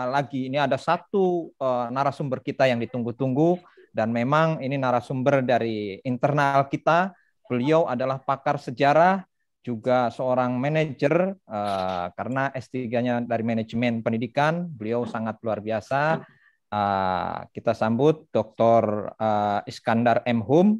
Lagi ini ada satu narasumber kita yang ditunggu-tunggu dan memang ini narasumber dari internal kita. Beliau adalah pakar sejarah, juga seorang manajer karena S3-nya dari manajemen pendidikan. Beliau sangat luar biasa. Kita sambut Dr. Iskandar M. Hum.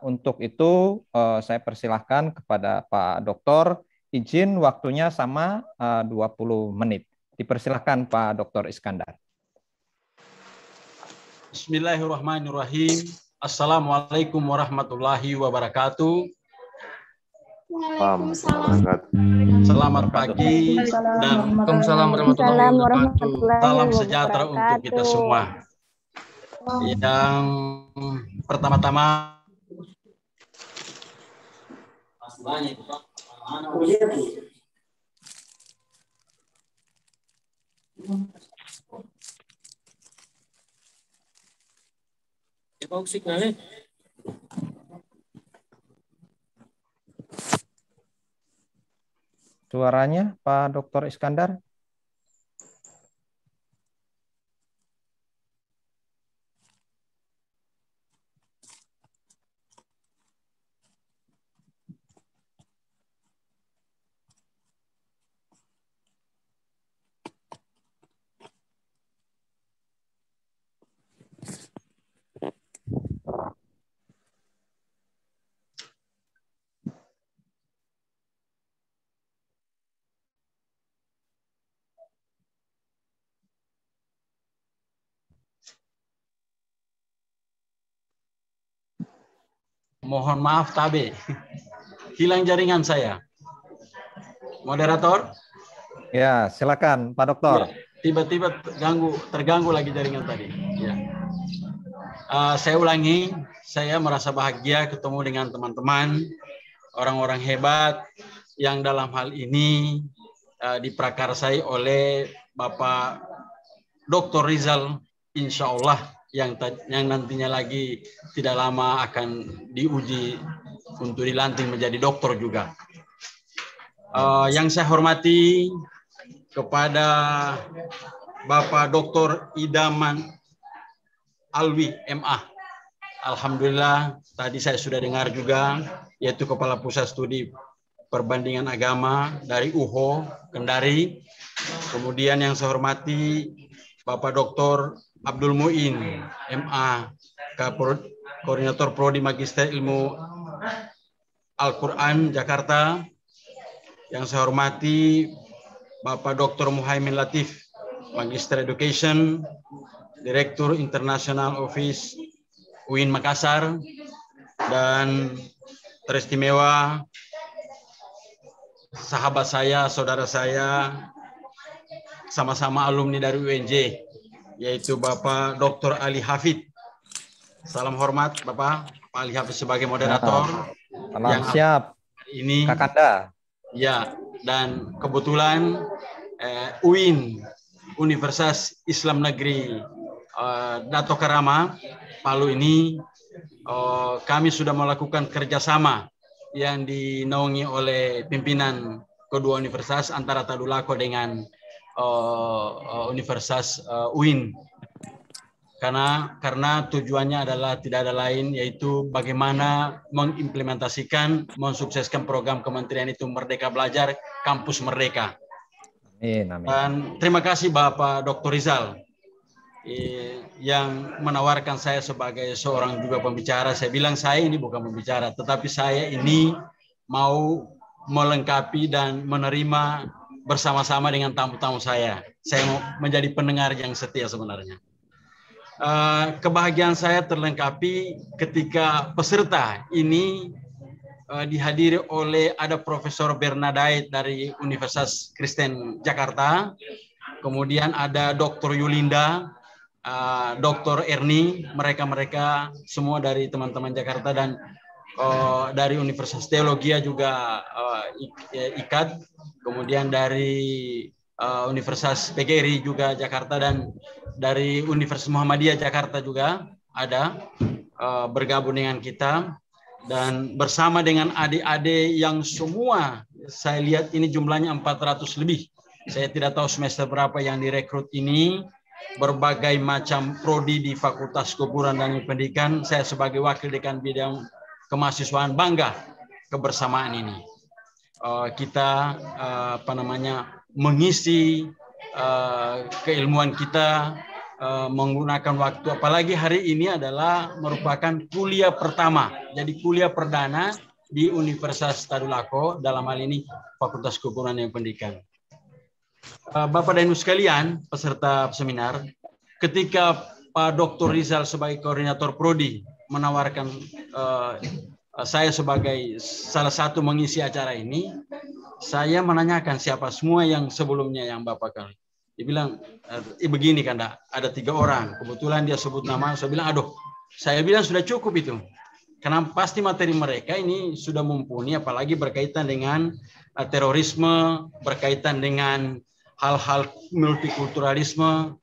Untuk itu saya persilahkan kepada Pak Doktor, izin waktunya sama 20 menit. Dipersilahkan Pak Dr. Iskandar. Bismillahirrahmanirrahim. Assalamualaikum warahmatullahi wabarakatuh. Selamat pagi dan Waalaikumsalam warahmatullahi wabarakatuh. Salam sejahtera untuk kita semua. Yang pertama-tama suaranya Pak Dr. Iskandar. mohon maaf Tabe, hilang jaringan saya. Moderator? Ya, silakan Pak Dokter. Tiba-tiba terganggu lagi jaringan tadi. Ya. Saya ulangi, saya merasa bahagia ketemu dengan teman-teman, orang-orang hebat yang dalam hal ini diprakarsai oleh Bapak Dr. Rizal, insya Allah yang nantinya lagi tidak lama akan diuji untuk dilantik menjadi dokter juga. Yang saya hormati kepada Bapak Dr. Idaman Alwi MA. Alhamdulillah tadi saya sudah dengar juga, yaitu Kepala Pusat Studi Perbandingan Agama dari UHO Kendari. Kemudian yang saya hormati Bapak Dr. Abdul Muin MA, Koordinator Prodi Magister Ilmu Al-Quran Jakarta. Yang saya hormati Bapak Dr. Muhaimin Latif, Magister Education, Direktur International Office UIN Makassar, dan teristimewa sahabat saya, saudara saya, sama-sama alumni dari UNJ, yaitu Bapak Dr. Ali Hafid. Salam hormat Bapak Ali Hafid sebagai moderator. Yang siap ini Kakanda. Ya, dan kebetulan UIN Universitas Islam Negeri Dato Karama Palu ini kami sudah melakukan kerjasama yang dinaungi oleh pimpinan kedua universitas antara Tadulako dengan Universitas UIN. Karena tujuannya adalah tidak ada lain, yaitu bagaimana mengimplementasikan, mensukseskan program kementerian itu Merdeka Belajar, Kampus Merdeka. Amin, amin. Dan terima kasih Bapak Dr. Rizal yang menawarkan saya sebagai seorang juga pembicara. Saya bilang saya ini bukan pembicara, tetapi saya ini mau melengkapi dan menerima bersama-sama dengan tamu-tamu saya. Saya mau menjadi pendengar yang setia sebenarnya. Kebahagiaan saya terlengkapi ketika peserta ini dihadiri oleh ada Profesor Bernadette dari Universitas Kristen Jakarta, kemudian ada Dr. Yulinda, Dr. Erni, mereka semua dari teman-teman Jakarta, dan dari Universitas Teologia juga IKAD, kemudian dari Universitas PGRI juga Jakarta, dan dari Universitas Muhammadiyah Jakarta juga ada bergabung dengan kita, dan bersama dengan adik-adik yang semua saya lihat ini jumlahnya 400 lebih Saya tidak tahu semester berapa yang direkrut ini, berbagai macam prodi di Fakultas Keguruan dan Pendidikan. Saya sebagai wakil dekan bidang kemahasiswaan bangga kebersamaan ini. Kita mengisi keilmuan kita menggunakan waktu, apalagi hari ini adalah merupakan kuliah pertama, jadi kuliah perdana di Universitas Tadulako, dalam hal ini Fakultas Keguruan dan Pendidikan. Bapak dan Ibu sekalian, peserta seminar, ketika Pak Dr. Rizal sebagai koordinator prodi menawarkan saya sebagai salah satu mengisi acara ini, saya menanyakan siapa semua yang sebelumnya yang Bapak kali. Dia bilang, begini kan, ada 3 orang. Kebetulan dia sebut nama, saya bilang, aduh, saya bilang sudah cukup itu. Karena pasti materi mereka ini sudah mumpuni, apalagi berkaitan dengan terorisme, berkaitan dengan hal-hal multikulturalisme.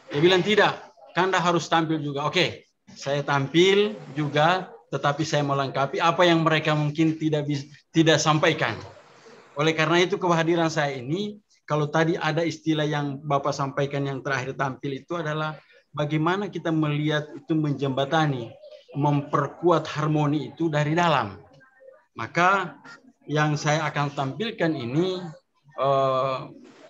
Dia bilang tidak, Kanda harus tampil juga. Oke, saya tampil juga, tetapi saya melengkapi apa yang mereka mungkin tidak sampaikan. Oleh karena itu kehadiran saya ini, kalau tadi ada istilah yang Bapak sampaikan yang terakhir tampil itu adalah bagaimana kita melihat itu menjembatani, memperkuat harmoni itu dari dalam. Maka yang saya akan tampilkan ini,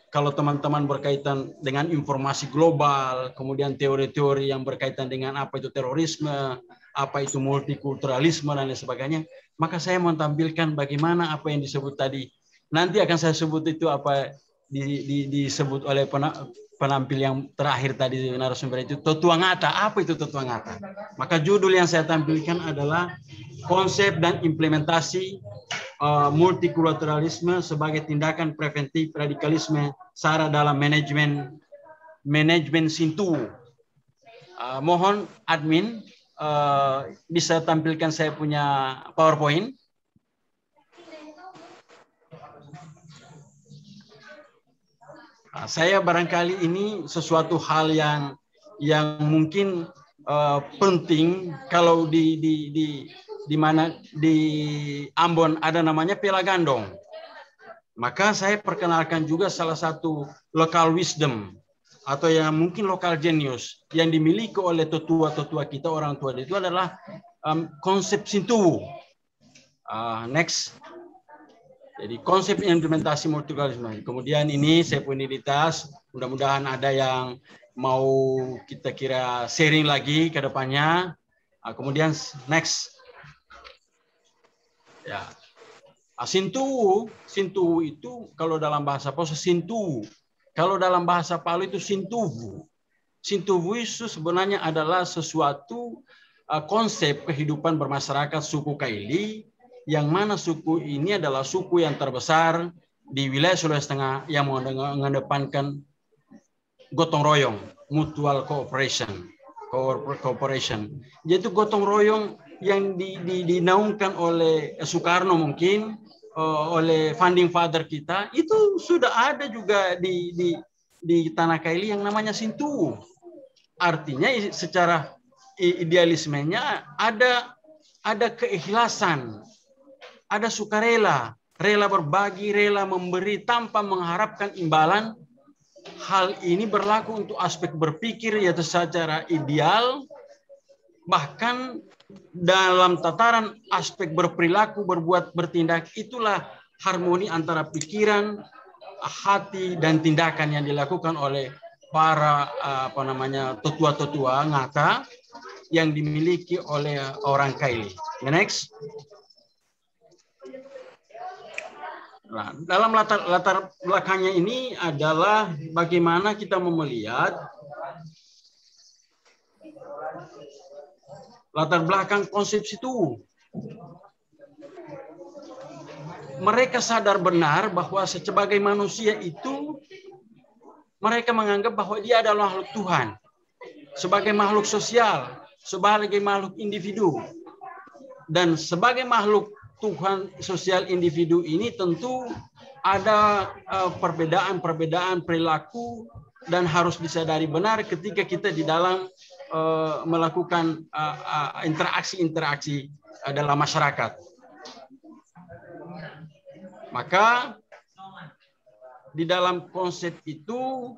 kalau teman-teman berkaitan dengan informasi global, kemudian teori-teori yang berkaitan dengan apa itu terorisme, apa itu multikulturalisme dan lain sebagainya, maka saya mau tampilkan bagaimana apa yang disebut tadi. Nanti akan saya sebut itu apa disebut oleh penampil yang terakhir tadi narasumber itu, Totua Ngata. Apa itu Totua Ngata? Maka judul yang saya tampilkan adalah konsep dan implementasi multikulturalisme sebagai tindakan preventif radikalisme SARA dalam manajemen Sintu. Mohon admin bisa tampilkan saya punya PowerPoint. Saya barangkali ini sesuatu hal yang mungkin penting. Kalau di mana di Ambon ada namanya Pela Gandong, maka saya perkenalkan juga salah satu local wisdom atau yang mungkin local genius yang dimiliki oleh tetua-tetua kita, orang tua itu adalah konsep Sintu. Next. Jadi konsep implementasi multikulturalisme. Kemudian ini saya punya di tas. Mudah-mudahan ada yang mau kita kira sharing lagi ke depannya. Kemudian next. Ya. Sintu itu kalau dalam bahasa Palu Sintu. Kalau dalam bahasa Palu itu Sintubu. Sintubu itu sebenarnya adalah sesuatu konsep kehidupan bermasyarakat suku Kaili, yang mana suku ini adalah suku yang terbesar di wilayah Sulawesi Tengah yang mengedepankan gotong royong, mutual cooperation, yaitu gotong royong yang dinaungkan oleh Soekarno mungkin, oleh founding father kita, itu sudah ada juga di Tanah Kaili yang namanya Sintu. Artinya secara idealismenya ada keikhlasan, ada sukarela, rela berbagi, rela memberi tanpa mengharapkan imbalan. Hal ini berlaku untuk aspek berpikir yaitu secara ideal, bahkan dalam tataran aspek berperilaku, berbuat, bertindak, itulah harmoni antara pikiran, hati, dan tindakan yang dilakukan oleh para tetua-tetua Ngata yang dimiliki oleh orang Kaili. Next. Nah, dalam latar belakangnya ini adalah bagaimana kita melihat latar belakang konsep itu. Mereka sadar benar bahwa sebagai manusia itu mereka menganggap bahwa dia adalah makhluk Tuhan, sebagai makhluk sosial, sebagai makhluk individu, dan sebagai makhluk Tuhan sosial individu ini tentu ada perbedaan perilaku dan harus disadari benar ketika kita di dalam melakukan interaksi dalam masyarakat. Maka di dalam konsep itu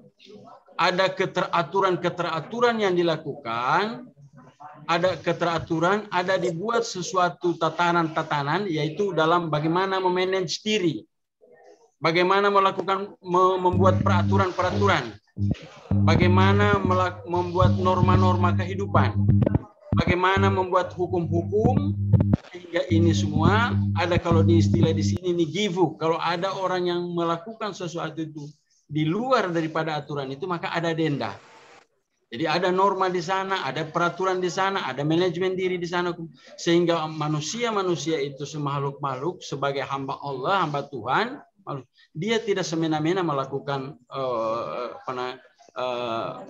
ada keteraturan yang dilakukan, ada keteraturan, ada dibuat sesuatu tatanan-tatanan, yaitu dalam bagaimana memanage diri, bagaimana membuat peraturan-peraturan, bagaimana membuat norma-norma kehidupan, bagaimana membuat hukum-hukum, sehingga ini semua ada, kalau di istilah di sini nih, givu. Kalau ada orang yang melakukan sesuatu itu di luar daripada aturan itu, maka ada denda. Jadi ada norma di sana, ada peraturan di sana, ada manajemen diri di sana, sehingga manusia-manusia itu makhluk-makhluk sebagai hamba Allah, hamba Tuhan, dia tidak semena-mena melakukan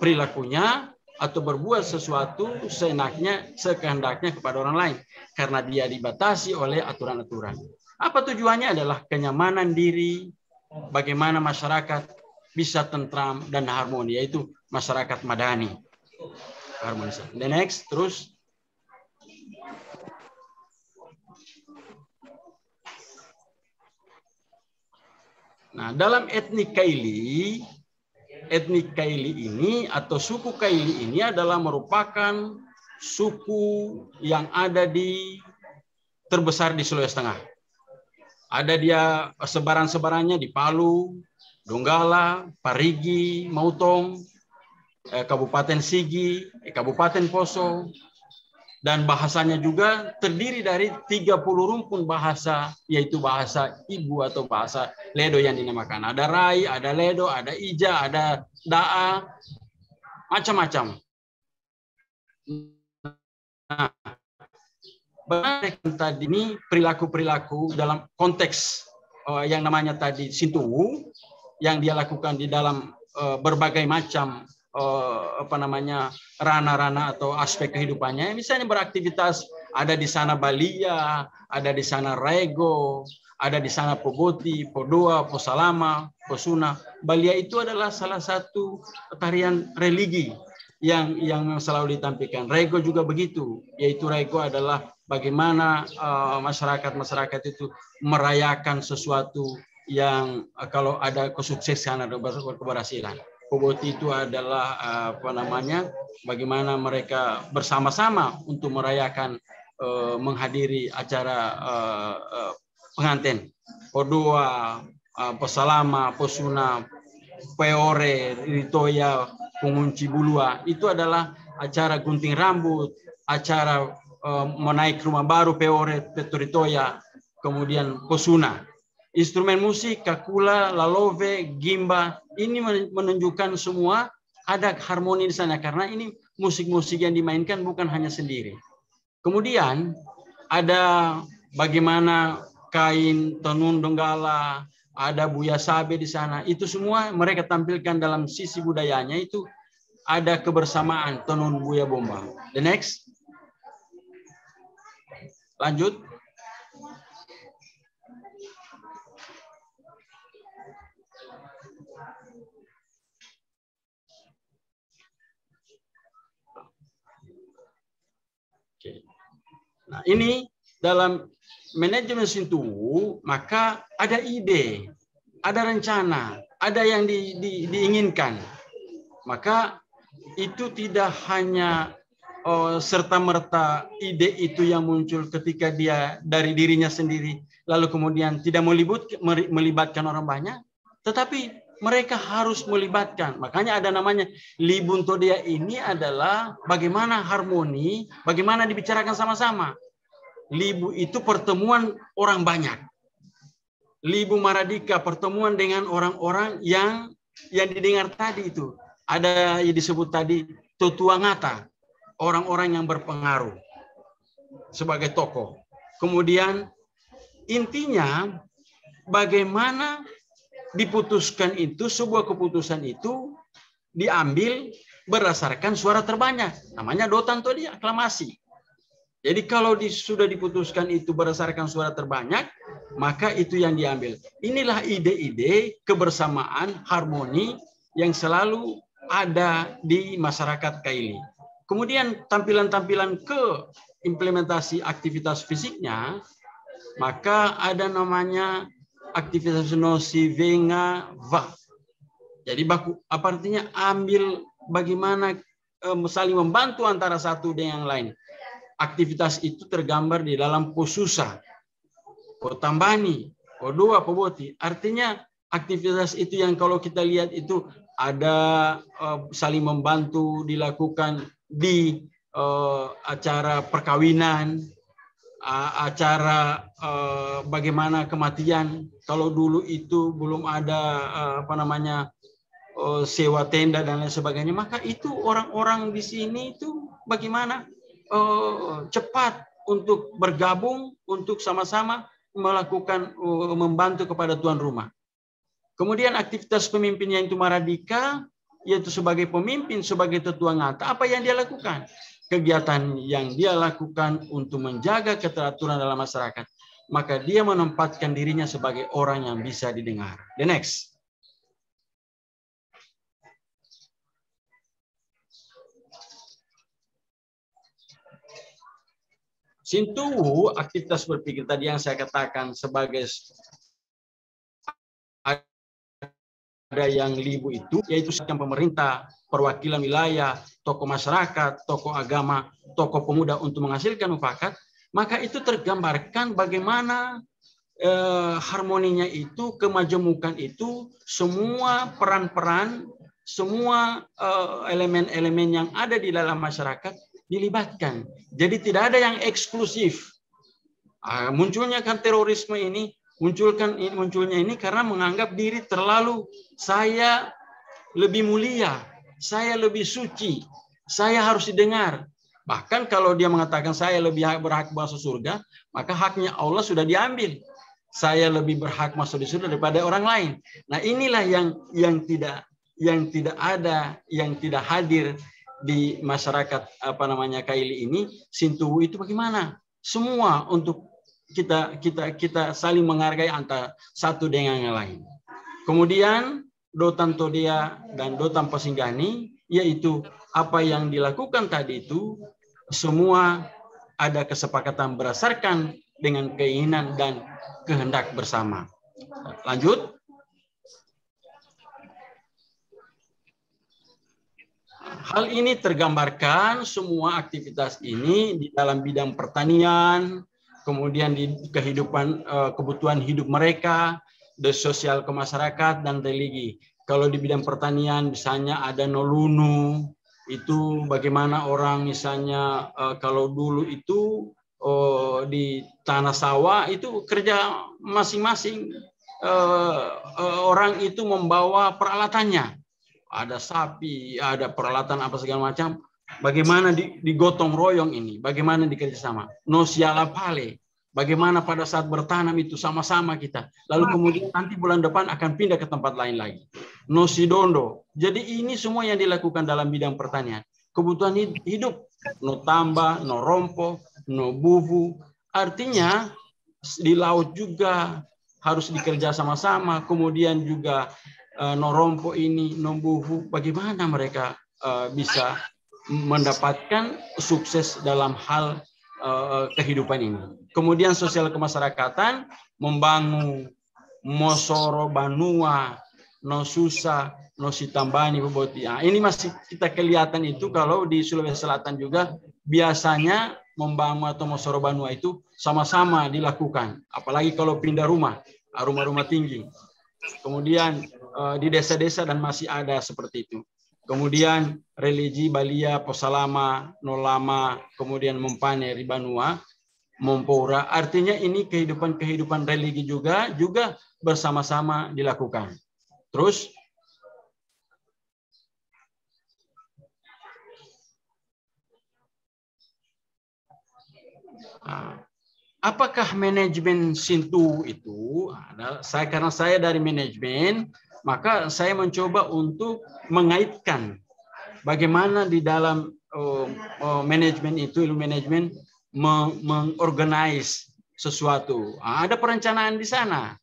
perilakunya atau berbuat sesuatu seenaknya, sekehendaknya kepada orang lain, karena dia dibatasi oleh aturan-aturan. Apa tujuannya? Adalah kenyamanan diri, bagaimana masyarakat bisa tentram dan harmoni, yaitu masyarakat madani. Harmonisasi. The next, terus. Nah, dalam etnik Kaili ini atau suku Kaili ini adalah merupakan suku yang ada terbesar di Sulawesi Tengah. Ada dia sebaran-sebarannya di Palu, Donggala, Parigi, Mautong, Kabupaten Sigi, Kabupaten Poso, dan bahasanya juga terdiri dari 30 rumpun bahasa, yaitu bahasa ibu atau bahasa Ledo yang dinamakan. Ada Rai, ada Ledo, ada Ija, ada Da'a, macam-macam. Nah, benar tadi ini perilaku-perilaku dalam konteks yang namanya tadi Sintuwu, yang dia lakukan di dalam berbagai macam rana-rana atau aspek kehidupannya. Misalnya beraktivitas, ada di sana Balia, ada di sana Rego, ada di sana Pogoti, Podoa, Posalama, Posuna. Balia itu adalah salah satu tarian religi yang selalu ditampilkan. Rego juga begitu, yaitu Rego adalah bagaimana masyarakat itu merayakan sesuatu yang kalau ada kesuksesan, ada keberhasilan. Pogoti itu adalah bagaimana mereka bersama-sama untuk merayakan menghadiri acara pengantin. Podoa, Posalama, Posuna, Peore, Ritoya, Pengunci Bulua, itu adalah acara gunting rambut, acara menaik rumah baru Peore, Petoritoya, kemudian Posuna. Instrumen musik, kakula, lalove, gimba, ini menunjukkan semua ada harmoni di sana, karena ini musik-musik yang dimainkan bukan hanya sendiri. Kemudian ada bagaimana kain tenun Donggala, ada Buya Sabe di sana, itu semua mereka tampilkan dalam sisi budayanya, itu ada kebersamaan tenun Buya Bomba. The next. Lanjut. Nah, ini dalam manajemen Sintuwu, maka ada ide, ada rencana, ada yang diinginkan. Maka itu tidak hanya serta-merta ide itu yang muncul ketika dia dari dirinya sendiri, lalu kemudian tidak melibatkan orang banyak, tetapi mereka harus melibatkan. Makanya ada namanya Libunto Dia, ini adalah bagaimana harmoni, bagaimana dibicarakan sama-sama. Libu itu pertemuan orang banyak. Libu Maradika pertemuan dengan orang-orang yang didengar tadi itu. Ada yang disebut tadi Totuangata, orang-orang yang berpengaruh sebagai tokoh. Kemudian intinya bagaimana diputuskan itu, sebuah keputusan itu diambil berdasarkan suara terbanyak. Namanya Dotanto Dia, aklamasi. Jadi kalau sudah diputuskan itu berdasarkan suara terbanyak, maka itu yang diambil. Inilah ide-ide kebersamaan, harmoni yang selalu ada di masyarakat Kaili. Kemudian tampilan-tampilan ke implementasi aktivitas fisiknya, maka ada namanya aktivitas no si venga va. Jadi baku apa artinya? Ambil bagaimana saling membantu antara satu dengan yang lain. Aktivitas itu tergambar di dalam posusa, potambani, podoa, poboti. Artinya aktivitas itu yang kalau kita lihat itu ada saling membantu dilakukan di acara perkawinan, acara bagaimana kematian. Kalau dulu itu belum ada sewa tenda dan lain sebagainya, maka itu orang-orang di sini itu bagaimana cepat untuk bergabung untuk sama-sama melakukan membantu kepada tuan rumah. Kemudian aktivitas pemimpin yang itu Maradika, yaitu sebagai pemimpin, sebagai tetua ngata, apa yang dia lakukan? Kegiatan yang dia lakukan untuk menjaga keteraturan dalam masyarakat, maka dia menempatkan dirinya sebagai orang yang bisa didengar. The next. Sintu, aktivitas berpikir tadi yang saya katakan sebagai ada yang libu itu, yaitu sistem pemerintah, perwakilan wilayah, tokoh masyarakat, tokoh agama, tokoh pemuda untuk menghasilkan mufakat, maka itu tergambarkan bagaimana harmoninya itu, kemajemukan itu, semua peran-peran, semua elemen-elemen yang ada di dalam masyarakat dilibatkan. Jadi tidak ada yang eksklusif. Munculnya kan terorisme ini, munculnya ini karena menganggap diri terlalu, saya lebih mulia, saya lebih suci, saya harus didengar. Bahkan kalau dia mengatakan saya lebih berhak masuk surga, maka haknya Allah sudah diambil. Saya lebih berhak masuk di surga daripada orang lain. Nah, inilah yang tidak ada, yang tidak hadir di masyarakat Kaili ini. Sintu itu bagaimana? Semua untuk kita saling menghargai antara satu dengan yang lain. Kemudian Dotan Todia dan Dotan Pasinggani, yaitu apa yang dilakukan tadi itu semua ada kesepakatan berdasarkan dengan keinginan dan kehendak bersama. Lanjut. Hal ini tergambarkan semua aktivitas ini di dalam bidang pertanian, kemudian di kehidupan kebutuhan hidup mereka, di sosial kemasyarakatan dan religi. Kalau di bidang pertanian misalnya ada nolunu, itu bagaimana orang misalnya kalau dulu itu di tanah sawah itu kerja masing-masing orang itu membawa peralatannya. Ada sapi, ada peralatan apa segala macam. Bagaimana digotong royong ini? Bagaimana dikerjasama? No siala pale. Bagaimana pada saat bertanam itu sama-sama kita. Lalu kemudian nanti bulan depan akan pindah ke tempat lain lagi. No sidondo. Jadi ini semua yang dilakukan dalam bidang pertanian. Kebutuhan hidup. No tambah, no rompo, no buvu. Artinya di laut juga harus dikerja sama-sama. Kemudian juga norompo ini, nombuhu, bagaimana mereka bisa mendapatkan sukses dalam hal kehidupan ini. Kemudian sosial kemasyarakatan, membangun mosoro banua, no susa, no sitambani, boboti. Nah, ini masih kita kelihatan itu kalau di Sulawesi Selatan juga biasanya membangun atau mosoro banua itu sama-sama dilakukan. Apalagi kalau pindah rumah tinggi. Kemudian di desa-desa dan masih ada seperti itu. Kemudian religi Balia, Posalama, Nolama, kemudian Mempane, Ribanua, Mompora. Artinya ini kehidupan religi juga bersama-sama dilakukan. Terus apakah manajemen Sintu itu? Karena saya dari manajemen, maka saya mencoba untuk mengaitkan bagaimana di dalam manajemen itu, ilmu manajemen mengorganize sesuatu. Ada perencanaan di sana.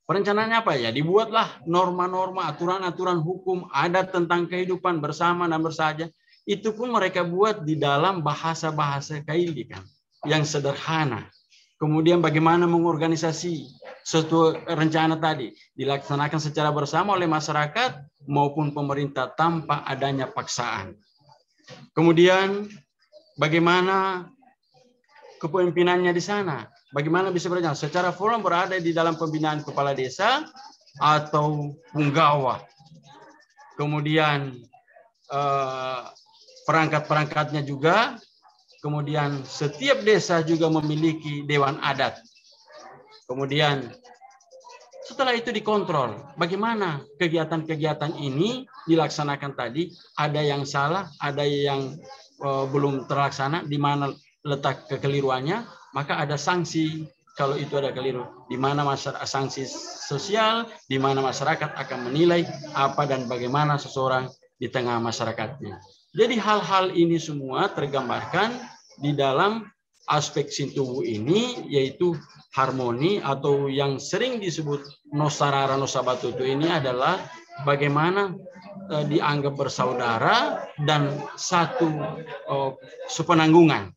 Perencanaannya apa ya? Dibuatlah norma-norma, aturan-aturan hukum, ada tentang kehidupan bersama dan bersahaja. Itu pun mereka buat di dalam bahasa-bahasa Kaili kan, yang sederhana. kemudian bagaimana mengorganisasi suatu rencana tadi dilaksanakan secara bersama oleh masyarakat maupun pemerintah tanpa adanya paksaan. Kemudian bagaimana kepemimpinannya di sana, bagaimana bisa berjalan secara formal berada di dalam pembinaan kepala desa atau punggawa. Kemudian perangkat-perangkatnya juga. Kemudian setiap desa juga memiliki dewan adat. Kemudian setelah itu dikontrol bagaimana kegiatan-kegiatan ini dilaksanakan tadi, ada yang salah, ada yang belum terlaksana, di mana letak kekeliruannya, maka ada sanksi kalau itu ada keliru, di mana sanksi sosial, di mana masyarakat akan menilai apa dan bagaimana seseorang di tengah masyarakatnya. Jadi hal-hal ini semua tergambarkan di dalam aspek Sintuwu ini, yaitu harmoni atau yang sering disebut Nosarara Nosabatutu ini adalah bagaimana dianggap bersaudara dan satu sepenanggungan.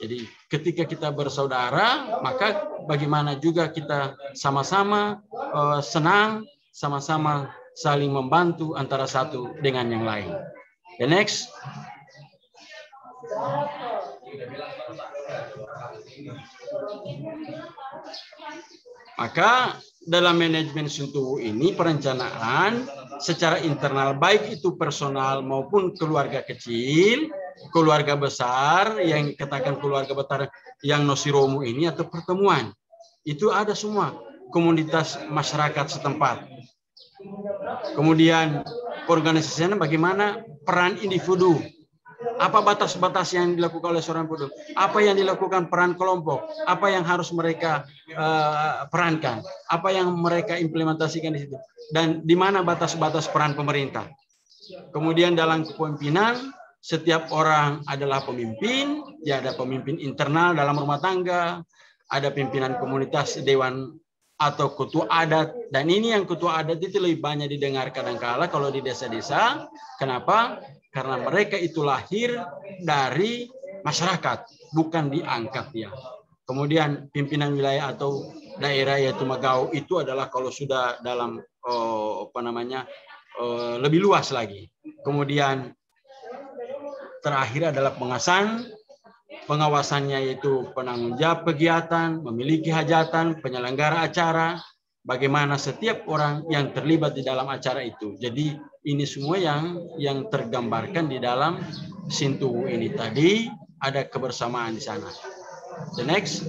Jadi ketika kita bersaudara, maka bagaimana juga kita sama-sama senang, sama-sama saling membantu antara satu dengan yang lain. The next. Maka dalam manajemen Sintuwu ini perencanaan secara internal baik itu personal maupun keluarga kecil, keluarga besar yang katakan keluarga besar yang Nosiromu ini atau pertemuan itu ada semua komunitas masyarakat setempat. Kemudian organisasinya bagaimana peran individu, apa batas-batas yang dilakukan oleh seorang individu, apa yang dilakukan peran kelompok, apa yang harus mereka perankan, apa yang mereka implementasikan di situ, dan di mana batas-batas peran pemerintah. Kemudian dalam kepemimpinan setiap orang adalah pemimpin, ya ada pemimpin internal dalam rumah tangga, ada pimpinan komunitas dewan atau ketua adat, dan ini yang ketua adat itu lebih banyak didengar kadangkala kalau di desa-desa. Kenapa? Karena mereka itu lahir dari masyarakat, bukan diangkat ya. Kemudian pimpinan wilayah atau daerah yaitu Magau itu adalah kalau sudah dalam lebih luas lagi. Kemudian terakhir adalah pengawasannya yaitu penanggung jawab kegiatan, memiliki hajatan, penyelenggara acara, bagaimana setiap orang yang terlibat di dalam acara itu. Jadi ini semua yang tergambarkan di dalam Sintuwu ini tadi, ada kebersamaan di sana. The next.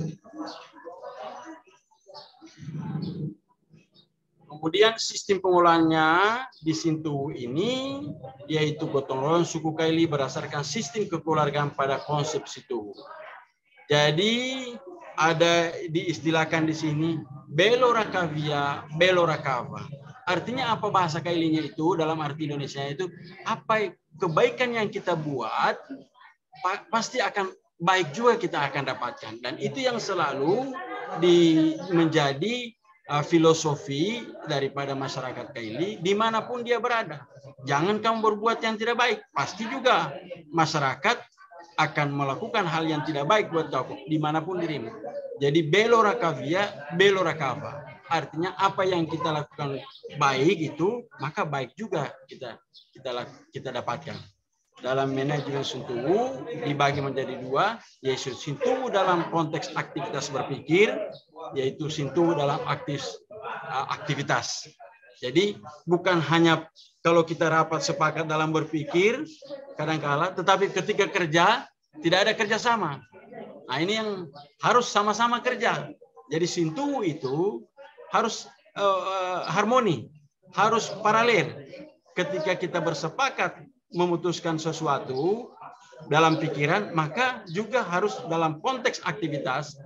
Kemudian sistem pengolahannya di Sintuwu ini yaitu gotong royong suku Kaili berdasarkan sistem kekeluargaan pada konsep Sintuwu. Jadi ada diistilahkan di sini Belorakavia, Belorakava. Artinya apa bahasa Kailinya itu dalam arti Indonesia itu apa kebaikan yang kita buat pasti akan baik juga kita akan dapatkan, dan itu yang selalu menjadi filosofi daripada masyarakat Kaili dimanapun dia berada. Jangan kamu berbuat yang tidak baik, pasti juga masyarakat akan melakukan hal yang tidak baik buat kamu dimanapun dirimu. Jadi Belorakavia, Belorakava. Artinya apa yang kita lakukan baik itu, maka baik juga kita dapatkan. Dalam manajemen Sintuwu dibagi menjadi dua, yaitu Sintuwu dalam konteks aktivitas berpikir, yaitu Sintuwu dalam aktivitas. Jadi bukan hanya kalau kita rapat sepakat dalam berpikir kadangkala, tetapi ketika kerja tidak ada kerjasama. Nah ini yang harus sama-sama kerja. Jadi Sintuwu itu harus harmoni, harus paralel. Ketika kita bersepakat memutuskan sesuatu dalam pikiran, maka juga harus dalam konteks aktivitas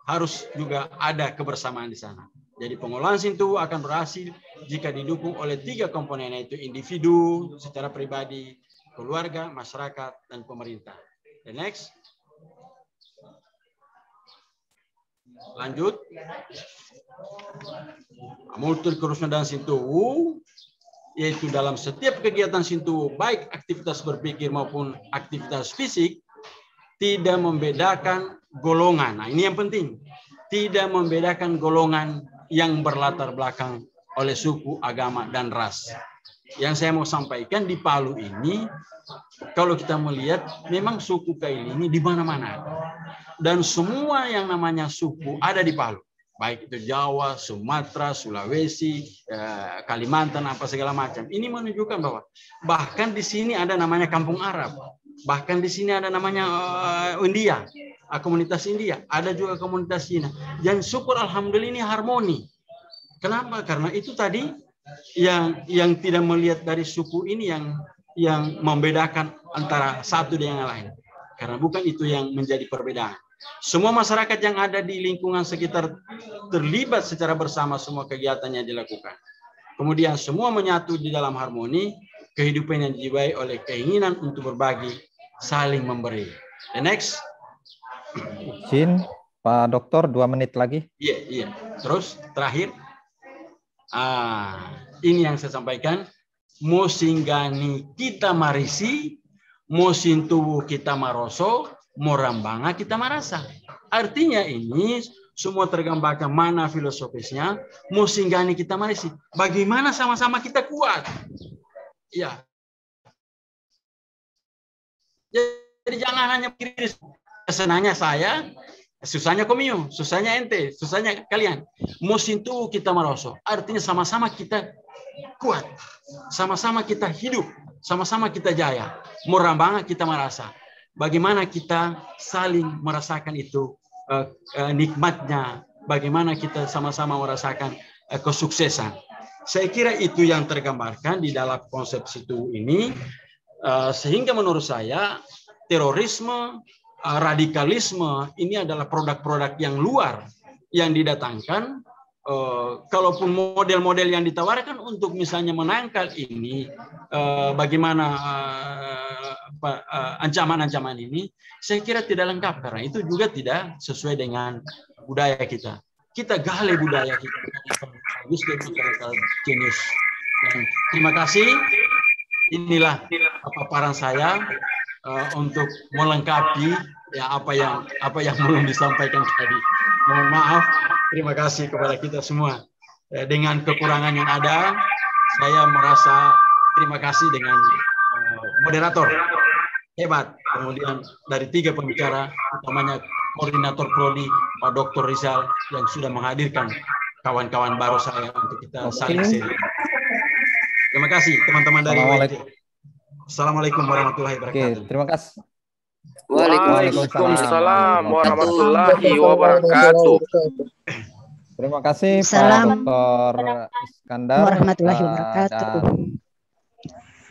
harus juga ada kebersamaan di sana. Jadi pengolahan Sintuwu akan berhasil jika didukung oleh 3 komponen, yaitu individu secara pribadi, keluarga, masyarakat, dan pemerintah. The next. Lanjut. Multikulturalisme dan Sintuwu, yaitu dalam setiap kegiatan Sintuwu, baik aktivitas berpikir maupun aktivitas fisik, tidak membedakan golongan. Nah, ini yang penting. tidak membedakan golongan yang berlatar belakang oleh suku, agama, dan ras. Yang saya mau sampaikan di Palu ini, kalau kita melihat, memang suku Kaili ini di mana-mana. Dan semua yang namanya suku ada di Palu. Baik itu Jawa, Sumatera, Sulawesi, Kalimantan, apa segala macam. Ini menunjukkan bahwa bahkan di sini ada namanya Kampung Arab. Bahkan di sini ada namanya India, komunitas India. Ada juga komunitas Cina. Dan syukur alhamdulillah ini harmoni. Kenapa? Karena itu tadi yang tidak melihat dari suku ini yang membedakan antara satu dengan yang lain. Karena bukan itu yang menjadi perbedaan. Semua masyarakat yang ada di lingkungan sekitar terlibat secara bersama semua kegiatannya dilakukan. Kemudian semua menyatu di dalam harmoni, kehidupan yang dijiwai oleh keinginan untuk berbagi, saling memberi. The next. Izin, Pak Dokter, 2 menit lagi. Iya. Terus terakhir. Ini yang saya sampaikan. Mosinggani kita marisi, mosintuwu kita maroso, morambanga kita marasa. Artinya ini semua tergambarkan mana filosofisnya. Mosinggani kita marisi. Bagaimana sama-sama kita kuat. Ya. Jadi jangan hanya pikir senangnya saya, susahnya komio, susahnya ente, susahnya kalian. Mosintu kita maroso. Artinya sama-sama kita kuat. Sama-sama kita hidup. Sama-sama kita jaya. Morambanga kita merasa. Bagaimana kita saling merasakan itu nikmatnya. Bagaimana kita sama-sama merasakan kesuksesan. Saya kira itu yang tergambarkan di dalam konsep situ ini. Sehingga menurut saya terorisme, radikalisme ini adalah produk-produk yang luar yang didatangkan. Kalaupun model-model yang ditawarkan untuk misalnya menangkal ini, bagaimana ancaman-ancaman ini, saya kira tidak lengkap karena itu juga tidak sesuai dengan budaya kita. Kita gali budaya kita, bagus dan genius. Terima kasih. Inilah paparan saya untuk melengkapi ya apa yang belum disampaikan tadi. Mohon maaf. Terima kasih kepada kita semua. Dengan kekurangan yang ada, saya merasa terima kasih dengan moderator hebat. Kemudian dari 3 pembicara, utamanya koordinator Prodi Pak Dr. Rizal yang sudah menghadirkan kawan-kawan baru saya untuk kita saling sharing. Terima kasih teman-teman dari WIT. Assalamualaikum warahmatullahi wabarakatuh. Oke, terima kasih. Waalaikumsalam warahmatullahi wabarakatuh. Terima kasih Pak Dr. Iskandar warahmatullahi wabarakatuh.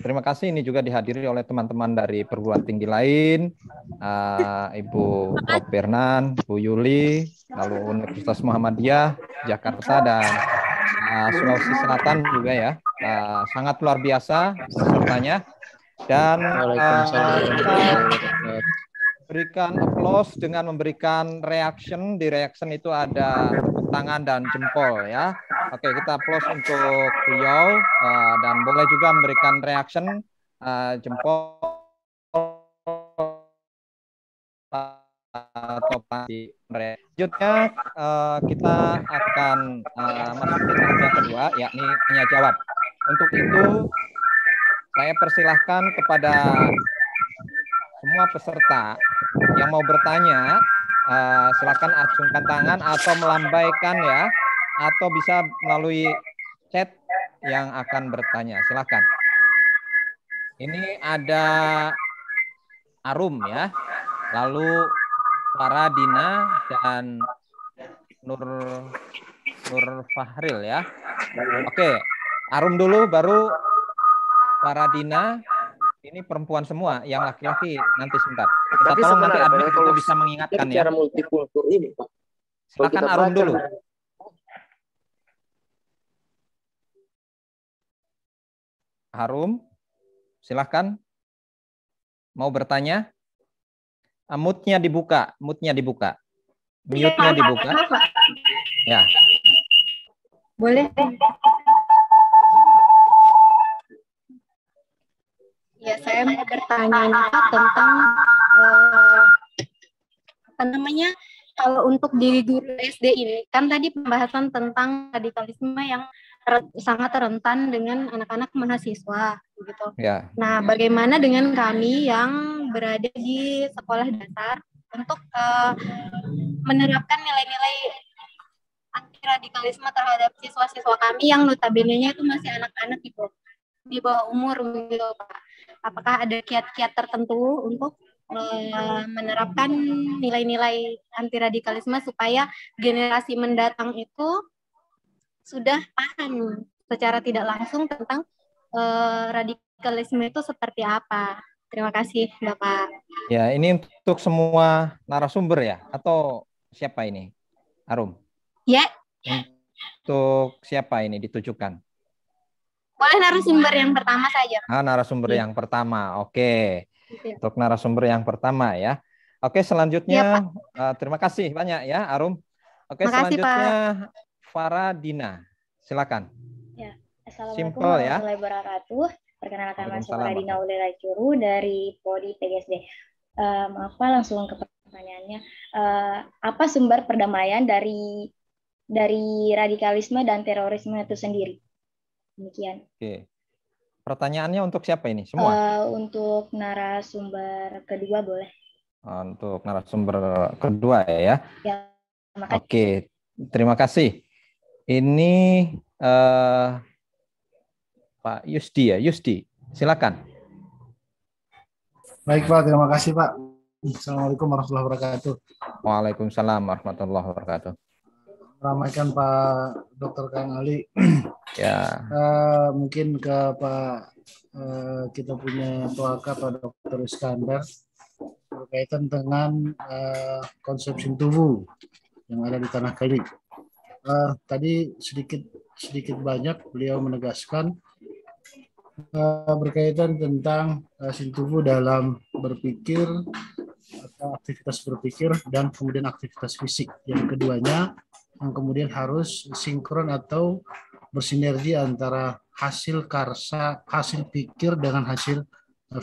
Terima kasih ini juga dihadiri oleh teman-teman dari perguruan tinggi lain, Ibu Prof. Bernan, Bu Yuli, lalu Universitas Muhammadiyah, Jakarta, dan Sulawesi Selatan juga ya. Sangat luar biasa pesertanya. Dan berikan applause dengan memberikan reaction. Di reaction itu ada tepuk tangan dan jempol ya. Oke, kita applause untuk beliau dan boleh juga memberikan reaction jempol atau di selanjutnya kita akan masuk ke tahap yang kedua, yakni tanya jawab. Untuk itu saya persilahkan kepada semua peserta yang mau bertanya, silakan acungkan tangan atau melambaikan ya, atau bisa melalui chat yang akan bertanya. Silakan. Ini ada Arum ya, lalu Faradina dan Nur Fahril ya. Oke, Arum dulu, baru Faradina. Ini perempuan semua, yang laki-laki nanti sebentar. Kita tolong nanti admin itu bisa mengingatkan ya. Multikultur ini, Pak. Silakan Arum dulu. Arum, silakan. Mau bertanya? Mute-nya dibuka, mute-nya dibuka. Mute-nya dibuka. Ya. Boleh. Ya, saya mau bertanya tentang Kalau untuk di guru SD ini, kan tadi pembahasan tentang radikalisme yang sangat rentan dengan anak-anak mahasiswa, gitu. Ya. Nah, bagaimana dengan kami yang berada di sekolah dasar untuk menerapkan nilai-nilai anti radikalisme terhadap siswa-siswa kami yang notabene-nya itu masih anak-anak gitu, di bawah umur gitu, Pak. Apakah ada kiat-kiat tertentu untuk menerapkan nilai-nilai anti radikalisme supaya generasi mendatang itu sudah paham secara tidak langsung tentang radikalisme itu seperti apa. Terima kasih, Bapak. Ya, ini untuk semua narasumber ya? Atau siapa ini? Arum? Ya. Untuk siapa ini ditujukan? Boleh narasumber yang pertama saja. Narasumber yang pertama. Oke. Ya. Untuk narasumber yang pertama ya. Oke, selanjutnya terima kasih banyak ya, Arum. Oke, selanjutnya Pak Faradina. Silakan. Ya. Assalamualaikum Simple, warahmatullahi wabarakatuh. Perkenalkan Mas Faradina Ulila Curu dari Prodi PGSD. Maaf Pak, langsung ke pertanyaannya. Apa sumber perdamaian dari radikalisme dan terorisme itu sendiri? Demikian. Oke. Pertanyaannya untuk siapa ini? Semua? Untuk narasumber kedua boleh. Untuk narasumber kedua ya. Ya, makasih. Oke, terima kasih. Ini Pak Yusdi ya, Yusdi. Silakan. Baik Pak, terima kasih Pak. Assalamualaikum warahmatullahi wabarakatuh. Waalaikumsalam warahmatullahi wabarakatuh. Ramaikan Pak Dr. Kang Ali. Ya. Mungkin ke Pak kita punya Tuaka Pak Dr. Iskandar berkaitan dengan konsep tubuh yang ada di Tanah Kali. Tadi sedikit banyak beliau menegaskan berkaitan tentang tubuh dalam berpikir atau aktivitas berpikir dan kemudian aktivitas fisik. Yang keduanya yang kemudian harus sinkron atau bersinergi antara hasil karsa, hasil pikir dengan hasil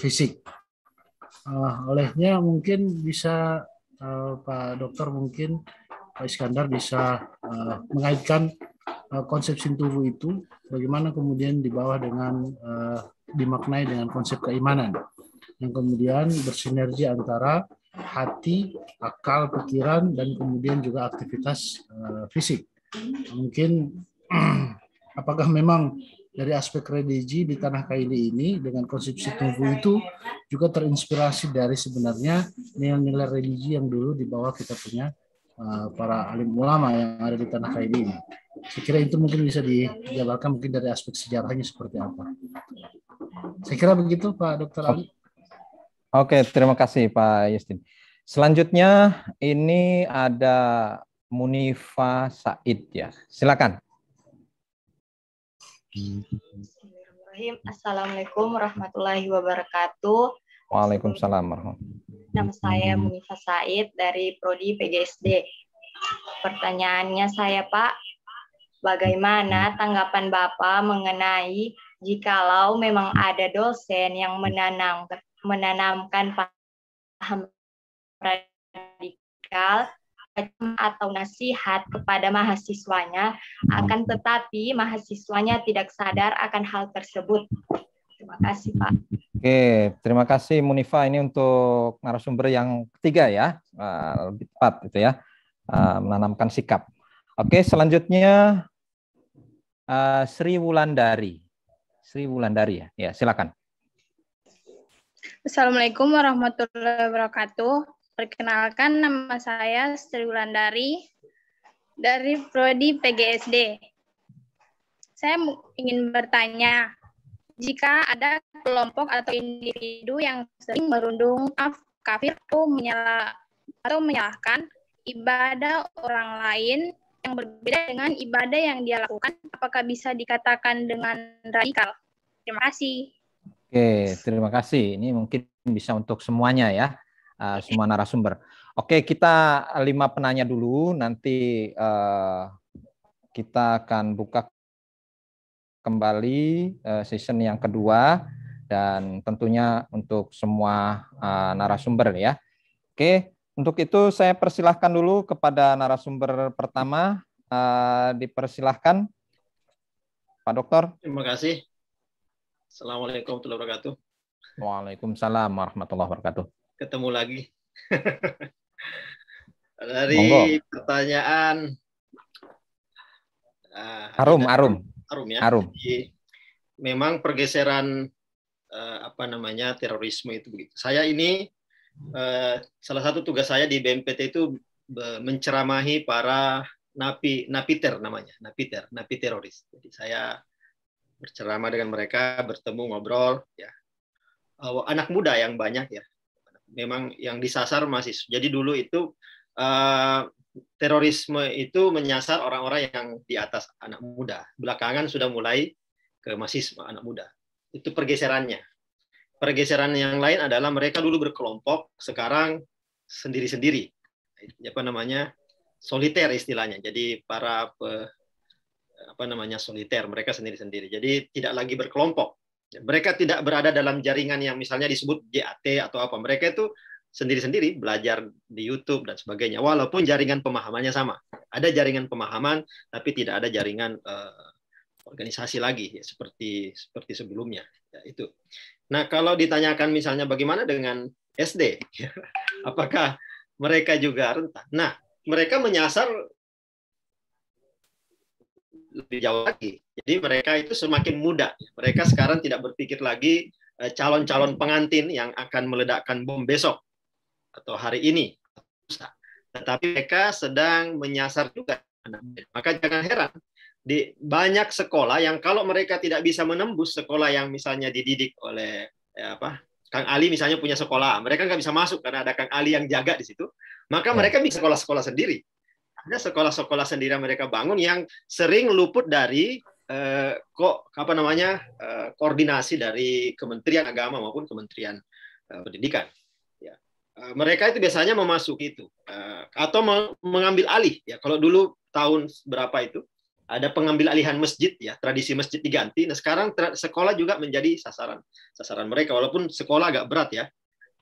fisik. Olehnya mungkin bisa Pak Dokter, mungkin Pak Iskandar bisa mengaitkan konsep tubuh itu bagaimana kemudian di bawah dengan dimaknai dengan konsep keimanan yang kemudian bersinergi antara hati, akal, pikiran, dan kemudian juga aktivitas fisik. Mungkin apakah memang dari aspek religi di Tanah Kaili ini dengan konsepsi tubuh itu juga terinspirasi dari sebenarnya nilai-nilai religi yang dulu di bawah kita punya para alim ulama yang ada di Tanah Kaili ini. Saya kira itu mungkin bisa dijabarkan mungkin dari aspek sejarahnya seperti apa. Saya kira begitu Pak Dr. Ali. Oke, terima kasih Pak Yustin. Selanjutnya ini ada Munifa Said ya. Silakan. Assalamualaikum warahmatullahi wabarakatuh. Waalaikumsalam warahmatullahi. Nama saya Munifa Said dari Prodi PGSD. Pertanyaannya saya Pak, bagaimana tanggapan Bapak mengenai jikalau memang ada dosen yang menanamkan paham radikal atau nasihat kepada mahasiswanya, akan tetapi mahasiswanya tidak sadar akan hal tersebut. Terima kasih Pak. Oke, terima kasih Munifa. Ini untuk narasumber yang ketiga ya, lebih tepat itu ya, menanamkan sikap. Oke, selanjutnya Sri Wulandari. Sri Wulandari ya, silakan. Assalamualaikum warahmatullahi wabarakatuh. Perkenalkan, nama saya Sri Wulandari dari Prodi PGSD. Saya ingin bertanya, jika ada kelompok atau individu yang sering merundung kafir atau menyalahkan ibadah orang lain yang berbeda dengan ibadah yang dia lakukan, apakah bisa dikatakan dengan radikal? Terima kasih. Oke, terima kasih. Ini mungkin bisa untuk semuanya ya, semua narasumber. Oke, kita 5 penanya dulu, nanti kita akan buka kembali season yang kedua, dan tentunya untuk semua narasumber ya. Oke, Untuk itu saya persilahkan dulu kepada narasumber pertama. Dipersilahkan, Pak Dokter. Terima kasih. Assalamualaikum warahmatullahi wabarakatuh. Waalaikumsalam warahmatullahi wabarakatuh. Ketemu lagi. Dari Monggo. pertanyaan Arum ya. Arum. Jadi, memang pergeseran terorisme itu begitu. Saya ini salah satu tugas saya di BNPT itu menceramahi para napiter namanya, napi teroris. Jadi saya berceramah dengan mereka, bertemu, ngobrol, ya. Anak muda yang banyak ya. Memang yang disasar mahasiswa. Jadi dulu itu terorisme itu menyasar orang-orang yang di atas anak muda. Belakangan sudah mulai ke mahasiswa, anak muda. Itu pergeserannya. Pergeseran yang lain adalah mereka dulu berkelompok, sekarang sendiri-sendiri. Soliter istilahnya. Jadi para soliter, mereka sendiri-sendiri. Jadi tidak lagi berkelompok. Mereka tidak berada dalam jaringan yang misalnya disebut JAT atau apa. Mereka itu sendiri-sendiri belajar di YouTube dan sebagainya. Walaupun jaringan pemahamannya sama. Ada jaringan pemahaman, tapi tidak ada jaringan organisasi lagi ya, seperti sebelumnya. Ya, itu. Nah, kalau ditanyakan misalnya bagaimana dengan SD, apakah mereka juga rentan? Nah, mereka menyasar lebih jauh lagi. Jadi mereka itu semakin muda. Mereka sekarang tidak berpikir lagi calon-calon pengantin yang akan meledakkan bom besok atau hari ini. Tetapi mereka sedang menyasar juga. Maka jangan heran di banyak sekolah yang kalau mereka tidak bisa menembus sekolah yang misalnya dididik oleh Kang Ali misalnya punya sekolah, mereka nggak bisa masuk karena ada Kang Ali yang jaga di situ. Maka mereka bisa sekolah-sekolah sendiri. Ada sekolah-sekolah sendiri yang mereka bangun yang sering luput dari koordinasi dari Kementerian Agama maupun Kementerian Pendidikan. Ya. Mereka itu biasanya memasuki itu atau mengambil alih. Ya, kalau dulu tahun berapa itu ada pengambil alihan masjid, ya tradisi masjid diganti. Nah sekarang sekolah juga menjadi sasaran mereka, walaupun sekolah agak berat ya.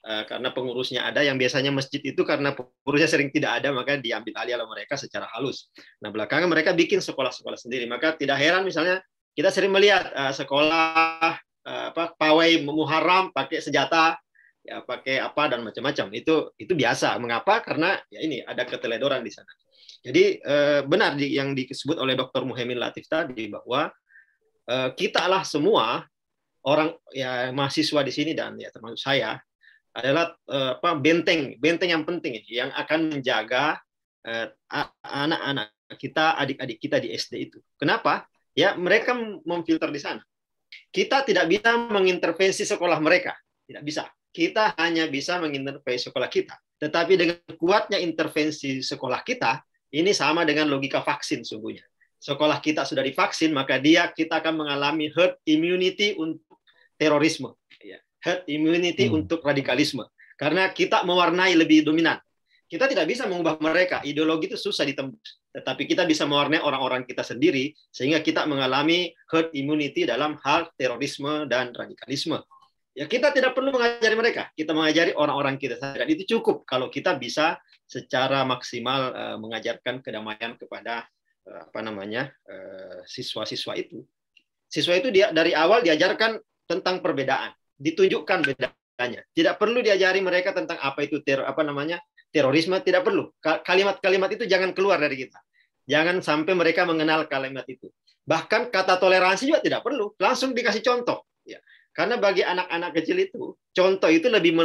Karena pengurusnya ada yang biasanya masjid itu karena pengurusnya sering tidak ada maka diambil alih oleh mereka secara halus. Nah belakangan mereka bikin sekolah-sekolah sendiri, maka tidak heran misalnya kita sering melihat sekolah pawai Muharram pakai senjata, ya pakai apa dan macam-macam. Itu biasa. Mengapa? Karena ya ini ada keteledoran di sana. Jadi benar yang disebut oleh Dr. Muhaimin Latif tadi bahwa kita lah semua orang ya mahasiswa di sini dan ya termasuk saya adalah benteng yang penting yang akan menjaga anak-anak kita, adik-adik kita di SD itu. Kenapa? Ya mereka memfilter di sana. Kita tidak bisa mengintervensi sekolah mereka, tidak bisa. Kita hanya bisa mengintervensi sekolah kita. Tetapi dengan kuatnya intervensi sekolah kita, ini sama dengan logika vaksin sungguhnya. Sekolah kita sudah divaksin, maka kita akan mengalami herd immunity untuk terorisme. Herd immunity untuk radikalisme. Karena kita mewarnai lebih dominan. Kita tidak bisa mengubah mereka. Ideologi itu susah ditembus. Tetapi kita bisa mewarnai orang-orang kita sendiri, sehingga kita mengalami herd immunity dalam hal terorisme dan radikalisme. Ya, kita tidak perlu mengajari mereka. Kita mengajari orang-orang kita saja. Dan itu cukup kalau kita bisa secara maksimal mengajarkan kedamaian kepada siswa-siswa itu. Siswa itu dari awal diajarkan tentang perbedaan. Ditunjukkan bedanya. Tidak perlu diajari mereka tentang apa itu terorisme, tidak perlu. Kalimat-kalimat itu jangan keluar dari kita. Jangan sampai mereka mengenal kalimat itu. Bahkan kata toleransi juga tidak perlu. Langsung dikasih contoh. Ya. Karena bagi anak-anak kecil itu, contoh itu lebih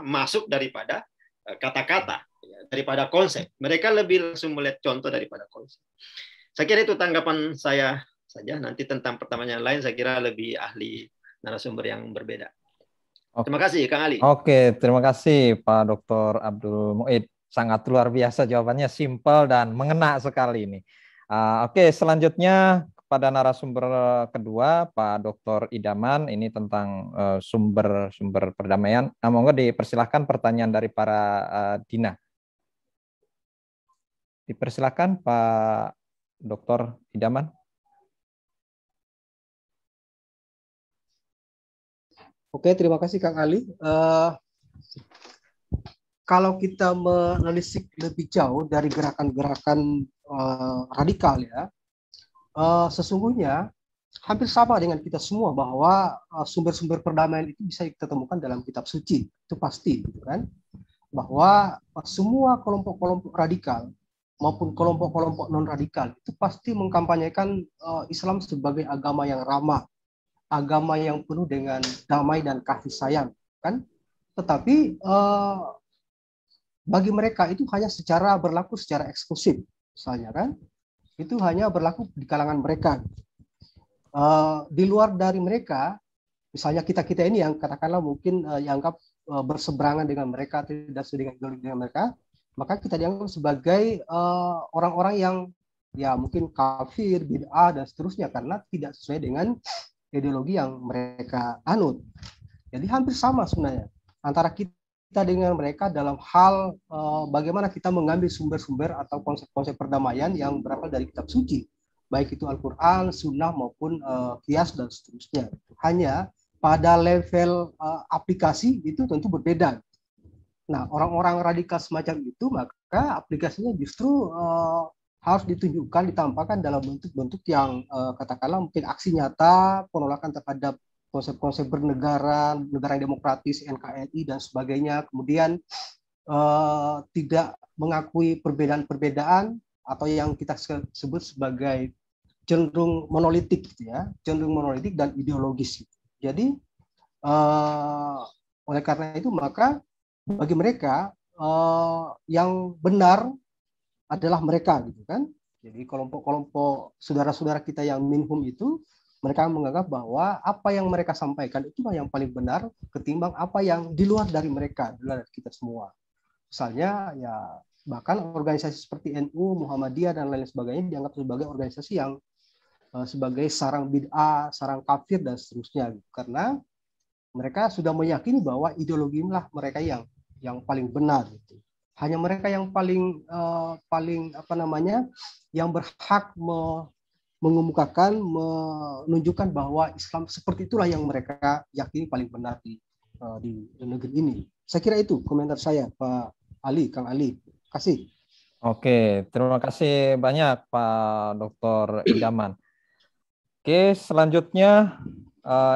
masuk daripada kata-kata, ya, daripada konsep. Mereka lebih langsung melihat contoh daripada konsep. Saya kira itu tanggapan saya saja. Nanti tentang pertanyaan lain saya kira lebih ahli narasumber yang berbeda. Oke. Terima kasih, Kang Ali. Oke, terima kasih Pak Dr. Abdul Muid. Sangat luar biasa jawabannya, simpel dan mengena sekali ini. Oke, selanjutnya kepada narasumber kedua, Pak Dr. Idaman, ini tentang sumber perdamaian. Monggo dipersilahkan pertanyaan dari para Dina. Dipersilahkan Pak Dr. Idaman. Oke, terima kasih Kang Ali. kalau kita menelisik lebih jauh dari gerakan-gerakan radikal ya, sesungguhnya hampir sama dengan kita semua bahwa sumber-sumber perdamaian itu bisa kita temukan dalam kitab suci, itu pasti, gitu kan? Bahwa semua kelompok-kelompok radikal maupun kelompok-kelompok non radikal itu pasti mengkampanyekan Islam sebagai agama yang ramah, agama yang penuh dengan damai dan kasih sayang, kan? Tetapi bagi mereka itu hanya berlaku secara eksklusif, misalnya kan, itu hanya berlaku di kalangan mereka. Di luar dari mereka, misalnya kita ini yang katakanlah mungkin dianggap berseberangan dengan mereka, tidak sesuai dengan mereka, maka kita dianggap sebagai orang-orang yang ya mungkin kafir, bid'ah dan seterusnya karena tidak sesuai dengan ideologi yang mereka anut. Jadi hampir sama sebenarnya antara kita dengan mereka dalam hal bagaimana kita mengambil sumber-sumber atau konsep-konsep perdamaian yang berasal dari kitab suci, baik itu Al-Quran, Sunnah maupun Qiyas dan seterusnya. Hanya pada level aplikasi itu tentu berbeda. Nah, orang-orang radikal semacam itu maka aplikasinya justru harus ditunjukkan, ditampakkan dalam bentuk-bentuk yang katakanlah mungkin aksi nyata, penolakan terhadap konsep-konsep bernegara, negara yang demokratis, NKRI dan sebagainya, kemudian tidak mengakui perbedaan-perbedaan atau yang kita sebut sebagai cenderung monolitik, gitu ya, cenderung monolitik dan ideologis. Jadi oleh karena itu maka bagi mereka yang benar adalah mereka, gitu kan. Jadi kelompok-kelompok saudara-saudara kita yang minhum itu, mereka menganggap bahwa apa yang mereka sampaikan itulah yang paling benar ketimbang apa yang di luar dari mereka, di luar dari kita semua. Misalnya ya bahkan organisasi seperti NU, Muhammadiyah dan lain sebagainya dianggap sebagai organisasi yang sebagai sarang bid'ah, sarang kafir dan seterusnya, karena mereka sudah meyakini bahwa ideologi inilah mereka yang paling benar, gitu. Hanya mereka yang paling yang berhak mengemukakan, menunjukkan bahwa Islam seperti itulah yang mereka yakini paling benar di negeri ini. Saya kira itu komentar saya, Pak Ali, Kang Ali. Kasih. Oke, terima kasih banyak Pak Dr. Idaman. Oke, selanjutnya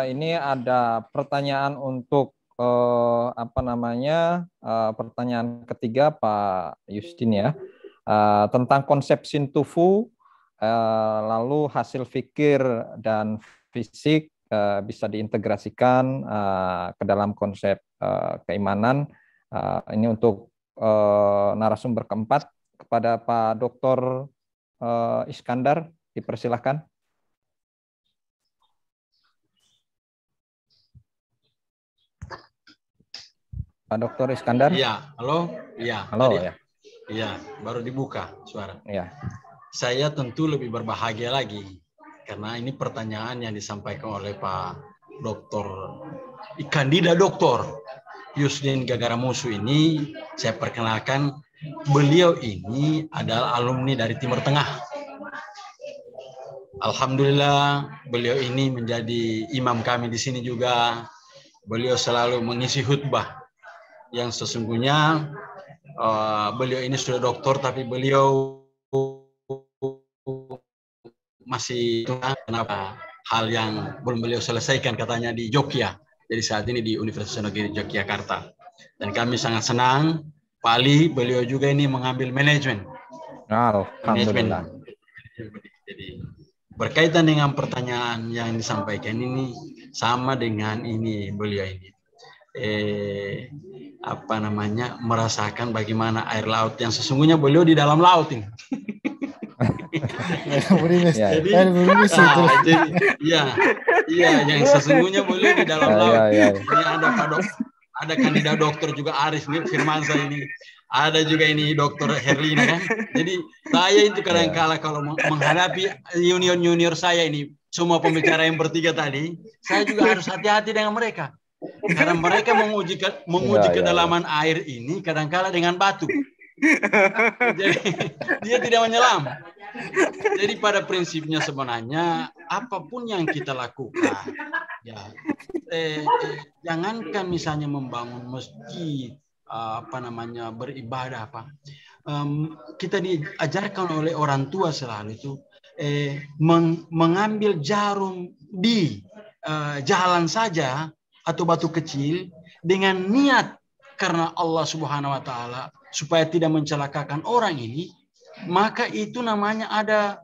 ini ada pertanyaan untuk pertanyaan ketiga Pak Justin ya, tentang konsep Sintufu. Lalu hasil fikir dan fisik bisa diintegrasikan ke dalam konsep keimanan. Ini untuk narasumber keempat, kepada Pak Dr. Iskandar, dipersilahkan. Pak Dr. Iskandar. Iya, halo. Iya. Halo ya. Iya, baru dibuka suara. Iya. Saya tentu lebih berbahagia lagi karena ini pertanyaan yang disampaikan oleh Pak Dr. Kandida Dr. Yusdin Gagaramusu ini. Saya perkenalkan, beliau ini adalah alumni dari Timur Tengah. Alhamdulillah beliau ini menjadi imam kami di sini juga. Beliau selalu mengisi khutbah yang sesungguhnya beliau ini sudah doktor tapi beliau masih kenapa hal yang belum beliau selesaikan katanya di Jogja. Jadi saat ini di Universitas Negeri Yogyakarta. Dan kami sangat senang Pak Ali, beliau juga ini mengambil manajemen. Alhamdulillah. Jadi berkaitan dengan pertanyaan yang disampaikan ini sama dengan ini beliau ini. Merasakan bagaimana air laut yang sesungguhnya beliau di dalam laut ini. Yang sesungguhnya beliau di dalam laut. Ini ada kandidat dokter juga Aris nih, Firmansa ini. Ada juga ini Dokter Herlina kan. Jadi saya itu kadang-kala kalau menghadapi junior saya ini, semua pembicara yang bertiga tadi, saya juga harus hati-hati dengan mereka. Karena mereka menguji kedalaman air ini kadang-kala dengan batu. Jadi dia tidak menyelam. Jadi pada prinsipnya sebenarnya apapun yang kita lakukan, ya jangankan misalnya membangun masjid beribadah kita diajarkan oleh orang tua selalu itu mengambil jarum di jalan saja atau batu kecil dengan niat karena Allah Subhanahu wa taala supaya tidak mencelakakan orang ini, maka itu namanya ada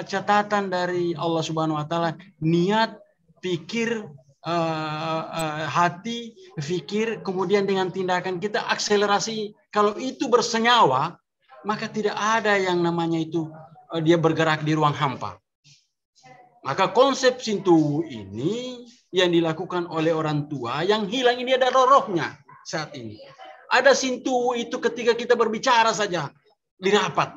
catatan dari Allah Subhanahu wa taala, niat, pikir, hati, pikir, kemudian dengan tindakan kita akselerasi. Kalau itu bersenyawa, maka tidak ada yang namanya itu dia bergerak di ruang hampa. Maka konsep Sintuwu ini yang dilakukan oleh orang tua, yang hilang ini ada rohnya saat ini. Ada Sintuwu itu ketika kita berbicara saja di rapat.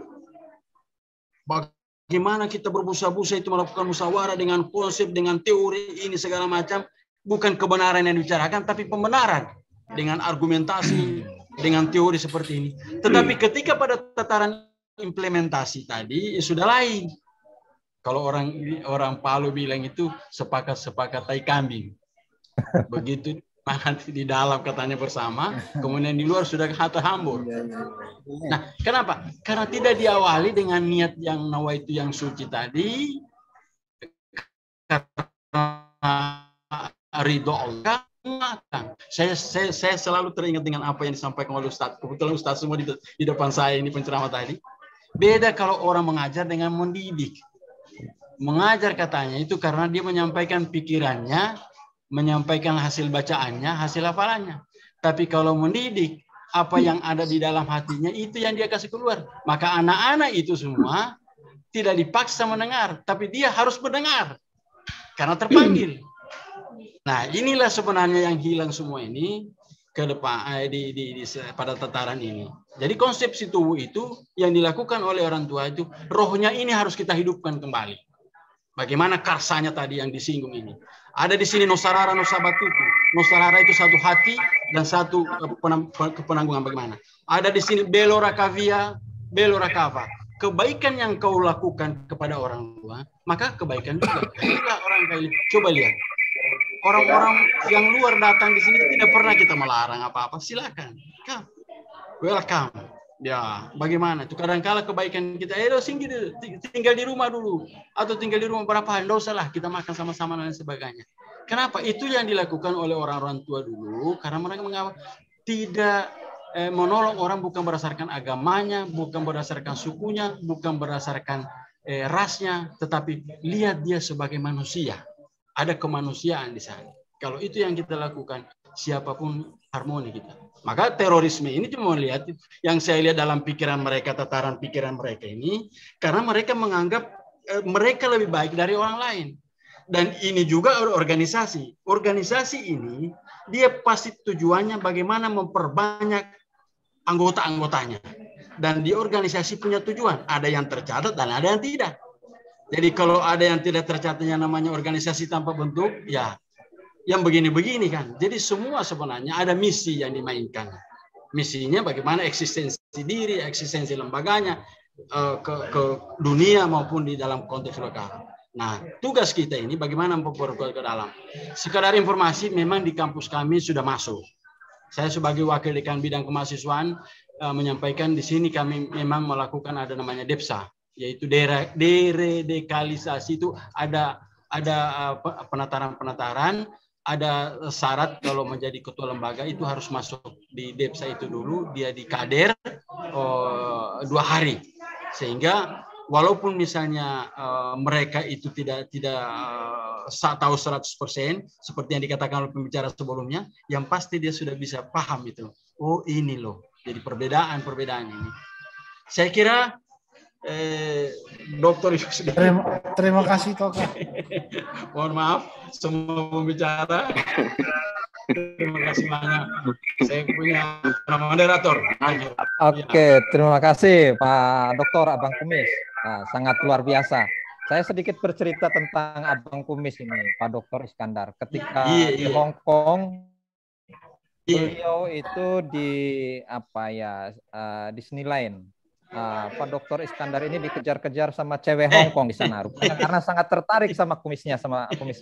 Bagaimana kita berbusa-busa itu melakukan musyawarah dengan konsep, dengan teori ini segala macam. Bukan kebenaran yang dibicarakan, tapi pembenaran. Dengan argumentasi, dengan teori seperti ini. Tetapi ketika pada tataran implementasi tadi, sudah lain. Kalau orang Palu bilang itu sepakat-sepakat tai kambing. Begitu nanti di dalam katanya bersama, kemudian di luar sudah hata hambur. Nah, kenapa? Karena tidak diawali dengan niat yang nawaitu yang suci tadi, karena ridho Allah. Saya selalu teringat dengan apa yang disampaikan oleh Ustadz. Kebetulan Ustadz semua di depan saya ini penceramah tadi. Beda kalau orang mengajar dengan mendidik. Mengajar katanya itu karena dia menyampaikan pikirannya, menyampaikan hasil bacaannya, hasil hafalannya. Tapi kalau mendidik, apa yang ada di dalam hatinya itu yang dia kasih keluar. Maka anak-anak itu semua tidak dipaksa mendengar, tapi dia harus mendengar karena terpanggil. Nah, inilah sebenarnya yang hilang semua ini ke depan pada tataran ini. Jadi konsep Sintuwu itu yang dilakukan oleh orang tua itu, rohnya ini harus kita hidupkan kembali. Bagaimana karsanya tadi yang disinggung ini. Ada di sini Nosarara Nosabatutu. Nosarara itu satu hati dan satu penanggungan bagaimana. Ada di sini Belora Kavia, Belora Kava. Kebaikan yang kau lakukan kepada orang tua, maka kebaikan juga. Inilah orang kali. Coba lihat. Orang-orang yang luar datang di sini tidak pernah kita melarang apa-apa. Silakan. Welcome. Ya, bagaimana? Itu kadang-kala kebaikan kita, tinggal di rumah dulu. Atau tinggal di rumah berapa hari, tidak usahlah, kita makan sama-sama dan sebagainya. Kenapa? Itu yang dilakukan oleh orang-orang tua dulu, karena mereka tidak menolong orang bukan berdasarkan agamanya, bukan berdasarkan sukunya, bukan berdasarkan rasnya, tetapi lihat dia sebagai manusia. Ada kemanusiaan di sana. Kalau itu yang kita lakukan, siapapun harmoni kita. Maka terorisme ini cuma melihat yang saya lihat dalam pikiran mereka, tataran pikiran mereka ini, karena mereka menganggap mereka lebih baik dari orang lain. Dan ini juga organisasi. Organisasi ini dia pasti tujuannya bagaimana memperbanyak anggota-anggotanya. Dan di organisasi punya tujuan, ada yang tercatat dan ada yang tidak. Jadi kalau ada yang tidak tercatat yang namanya organisasi tanpa bentuk, ya yang begini-begini kan. Jadi semua sebenarnya ada misi yang dimainkan. Misinya bagaimana eksistensi diri, eksistensi lembaganya, ke dunia maupun di dalam konteks lokal. Nah, tugas kita ini bagaimana memperkuat ke dalam. Sekadar informasi, memang di kampus kami sudah masuk. Saya sebagai wakil dekan bidang kemahasiswaan menyampaikan di sini kami memang melakukan ada namanya DEPSA, yaitu deradikalisasi. Itu ada penataran-penataran, ada syarat kalau menjadi ketua lembaga itu harus masuk di DEPSA itu dulu, dia di kader 2 hari. Sehingga walaupun misalnya mereka itu tidak tahu 100% seperti yang dikatakan oleh pembicara sebelumnya, yang pasti dia sudah bisa paham itu. Oh ini loh, jadi perbedaan ini. Saya kira Dokter Yusdi. Terima kasih Toka. Mohon maaf semua pembicara. Terima kasih banyak. Saya punya moderator. Oke, terima kasih Pak Dokter Abang Kumis. Nah, sangat luar biasa. Saya sedikit bercerita tentang Abang Kumis ini, Pak Dokter Iskandar. Ketika di Hong Kong, beliau itu di Disneyland. Pak Dr. Iskandar ini dikejar-kejar sama cewek Hong Kong di sana rupanya karena sangat tertarik sama kumisnya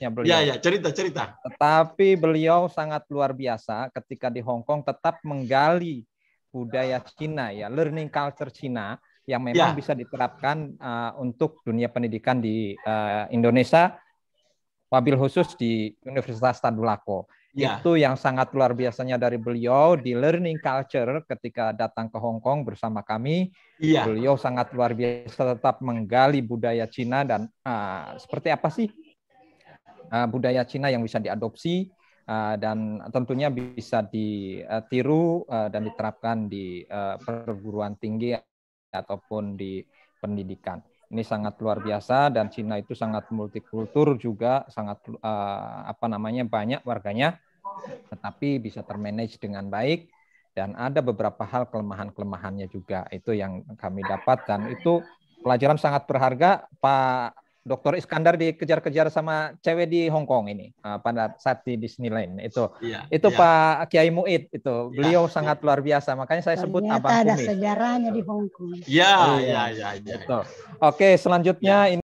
beliau. Ya, cerita. Tetapi beliau sangat luar biasa ketika di Hong Kong tetap menggali budaya Cina ya, learning culture Cina yang memang bisa diterapkan untuk dunia pendidikan di Indonesia, wabil khusus di Universitas Tadulako. Itu yang sangat luar biasanya dari beliau di learning culture ketika datang ke Hong Kong bersama kami. Beliau sangat luar biasa tetap menggali budaya Cina dan seperti apa sih budaya Cina yang bisa diadopsi dan tentunya bisa ditiru dan diterapkan di perguruan tinggi ataupun di pendidikan. Ini sangat luar biasa dan Cina itu sangat multikultur juga, sangat banyak warganya, tetapi bisa termanage dengan baik dan ada beberapa hal kelemahan-kelemahannya juga. Itu yang kami dapat dan itu pelajaran sangat berharga. Pak Dr. Iskandar dikejar-kejar sama cewek di Hong Kong ini pada saat di Disneyland itu Pak Kiai Muid itu beliau sangat luar biasa, makanya saya sebut Abang Kumis. Ada sejarahnya di Hong Kong. Ya. Oke, selanjutnya ini